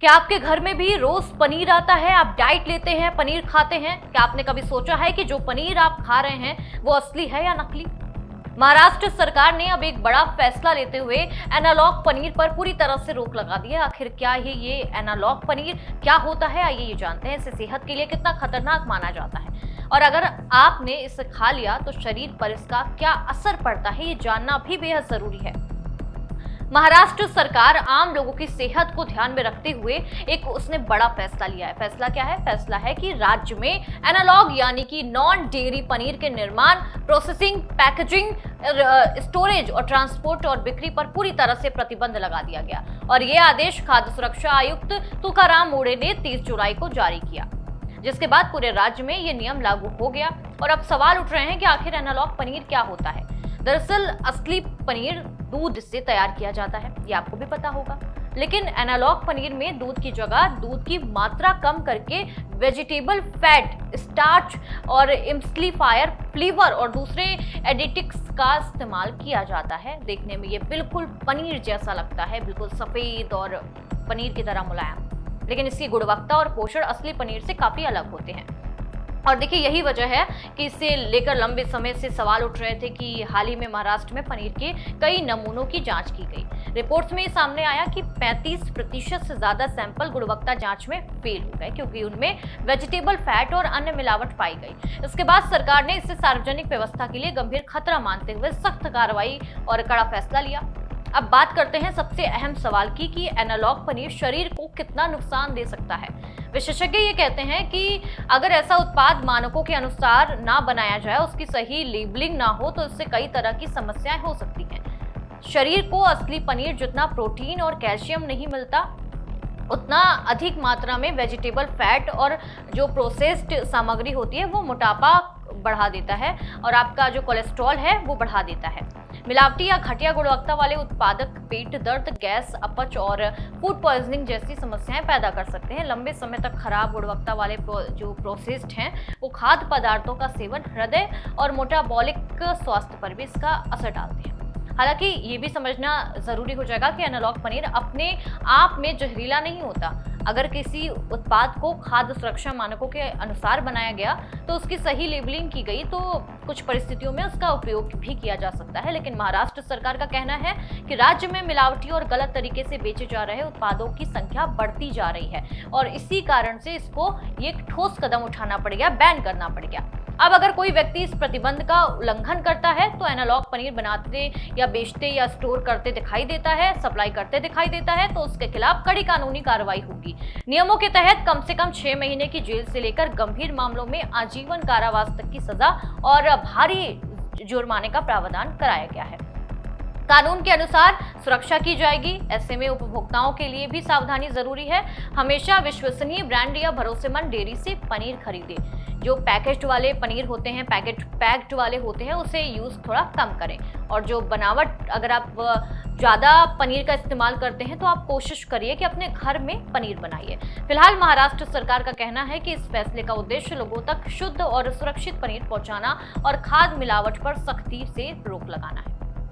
क्या आपके घर में भी रोज पनीर आता है? आप डाइट लेते हैं, पनीर खाते हैं? क्या आपने कभी सोचा है कि जो पनीर आप खा रहे हैं वो असली है या नकली? महाराष्ट्र सरकार ने अब एक बड़ा फैसला लेते हुए एनालॉग पनीर पर पूरी तरह से रोक लगा दी है। आखिर क्या ये एनालॉग पनीर क्या होता है, आइए ये जानते हैं। इसे सेहत के लिए कितना खतरनाक माना जाता है और अगर आपने इसे खा लिया तो शरीर पर इसका क्या असर पड़ता है, ये जानना भी बेहद जरूरी है। महाराष्ट्र सरकार आम लोगों की सेहत को ध्यान में रखते हुए उसने बड़ा फैसला लिया है। फैसला क्या है? फैसला है कि राज्य में एनालॉग यानी कि नॉन डेयरी पनीर के निर्माण, प्रोसेसिंग, पैकेजिंग, स्टोरेज और ट्रांसपोर्ट और बिक्री पर पूरी तरह से प्रतिबंध लगा दिया गया। और ये आदेश खाद्य सुरक्षा आयुक्त तुकाराम मोड़े ने 30 जुलाई को जारी किया, जिसके बाद पूरे राज्य में ये नियम लागू हो गया। और अब सवाल उठ रहे हैं कि आखिर एनालॉग पनीर क्या होता है। दरअसल असली पनीर दूध से तैयार किया जाता है, ये आपको भी पता होगा। लेकिन एनालॉग पनीर में दूध की जगह दूध की मात्रा कम करके वेजिटेबल फैट, स्टार्च और एम्प्लीफायर, फ्लेवर और दूसरे एडिटिव्स का इस्तेमाल किया जाता है। देखने में ये बिल्कुल पनीर जैसा लगता है, बिल्कुल सफेद और पनीर की तरह मुलायम, लेकिन इसकी गुणवत्ता और पोषण असली पनीर से काफी अलग होते हैं। और देखिए यही वजह है कि इसे लेकर लंबे समय से सवाल उठ रहे थे कि हाल ही में महाराष्ट्र में पनीर के कई नमूनों की जांच की गई। रिपोर्ट्स में सामने आया कि 35% से ज्यादा सैंपल गुणवत्ता जांच में फेल हो गए क्योंकि उनमें वेजिटेबल फैट और अन्य मिलावट पाई गई। इसके बाद सरकार ने इसे सार्वजनिक व्यवस्था के लिए गंभीर खतरा मानते हुए सख्त कार्रवाई और कड़ा फैसला लिया। अब बात करते हैं सबसे अहम सवाल की कि एनालॉग पनीर शरीर को कितना नुकसान दे सकता है। विशेषज्ञ ये कहते हैं कि अगर ऐसा उत्पाद मानकों के अनुसार ना बनाया जाए, उसकी सही लेबलिंग ना हो, तो इससे कई तरह की समस्याएं हो सकती हैं। शरीर को असली पनीर जितना प्रोटीन और कैल्शियम नहीं मिलता, उतना अधिक मात्रा में वेजिटेबल फैट और जो प्रोसेस्ड सामग्री होती है वो मोटापा बढ़ा देता है और आपका जो कोलेस्ट्रॉल है वो बढ़ा देता है। मिलावटी या घटिया गुणवत्ता वाले उत्पादक पेट दर्द, गैस, अपच और फूड पॉइजनिंग जैसी समस्याएं पैदा कर सकते हैं। लंबे समय तक खराब गुणवत्ता वाले जो प्रोसेस्ड हैं वो खाद्य पदार्थों का सेवन हृदय और मेटाबॉलिक स्वास्थ्य पर भी इसका असर डालते हैं। हालांकि ये भी समझना जरूरी हो जाएगा कि एनालॉग पनीर अपने आप में जहरीला नहीं होता। अगर किसी उत्पाद को खाद्य सुरक्षा मानकों के अनुसार बनाया गया तो उसकी सही लेबलिंग की गई तो कुछ परिस्थितियों में उसका उपयोग भी किया जा सकता है। लेकिन महाराष्ट्र सरकार का कहना है कि राज्य में मिलावटी और गलत तरीके से बेचे जा रहे उत्पादों की संख्या बढ़ती जा रही है और इसी कारण से इसको ये ठोस कदम उठाना पड़ेगा, बैन करना पड़ेगा। अब अगर कोई व्यक्ति इस प्रतिबंध का उल्लंघन करता है तो एनालॉग पनीर बनाते या बेचते या स्टोर करते दिखाई देता है, सप्लाई करते दिखाई देता है, तो उसके खिलाफ कड़ी कानूनी कार्रवाई होगी। नियमों के तहत कम से कम 6 महीने की जेल से लेकर गंभीर मामलों में आजीवन कारावास तक की सजा और भारी जुर्माने का प्रावधान कराया गया है। कानून के अनुसार सुरक्षा की जाएगी। ऐसे में उपभोक्ताओं के लिए भी सावधानी जरूरी है। हमेशा विश्वसनीय ब्रांड या भरोसेमंद डेयरी से पनीर खरीदें। जो पैकेज्ड वाले पनीर होते हैं, पैक्ड वाले होते हैं, उसे यूज थोड़ा कम करें। और जो बनावट, अगर आप ज़्यादा पनीर का इस्तेमाल करते हैं तो आप कोशिश करिए कि अपने घर में पनीर बनाइए। फिलहाल महाराष्ट्र सरकार का कहना है कि इस फैसले का उद्देश्य लोगों तक शुद्ध और सुरक्षित पनीर पहुंचाना और खाद्य मिलावट पर सख्ती से रोक लगाना है।